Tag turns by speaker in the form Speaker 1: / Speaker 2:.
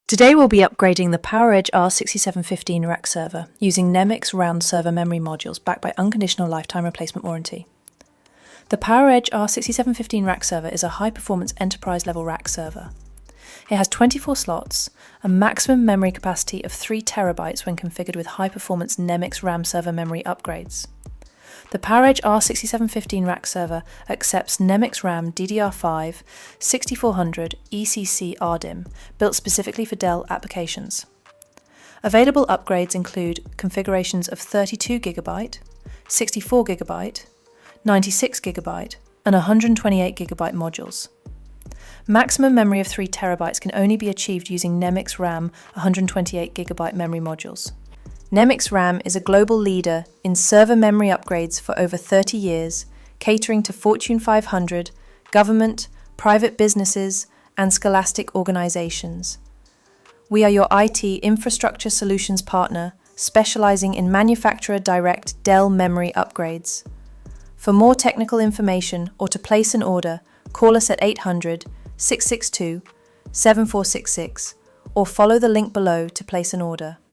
Speaker 1: Today we'll be upgrading the PowerEdge R6715 rack server using NEMIX RAM server memory modules backed by unconditional lifetime replacement warranty. The PowerEdge R6715 rack server is a high-performance enterprise-level rack server. It has 24 slots, a maximum memory capacity of 3 Terabytes when configured with high-performance NEMIX RAM server memory upgrades. The PowerEdge R6715 rack server accepts NEMIX RAM DDR5 6400 ECC RDIMM, built specifically for Dell applications. Available upgrades include configurations of 32GB, 64GB, 96GB, and 128GB modules. Maximum memory of 3 Terabytes can only be achieved using NEMIX RAM 128GB memory modules. NEMIX RAM is a global leader in server memory upgrades for over 30 years, catering to Fortune 500, government, private businesses, and scholastic organizations. We are your IT infrastructure solutions partner, specializing in manufacturer-direct Dell memory upgrades. For more technical information or to place an order, call us at 800-662-7466 or follow the link below to place an order.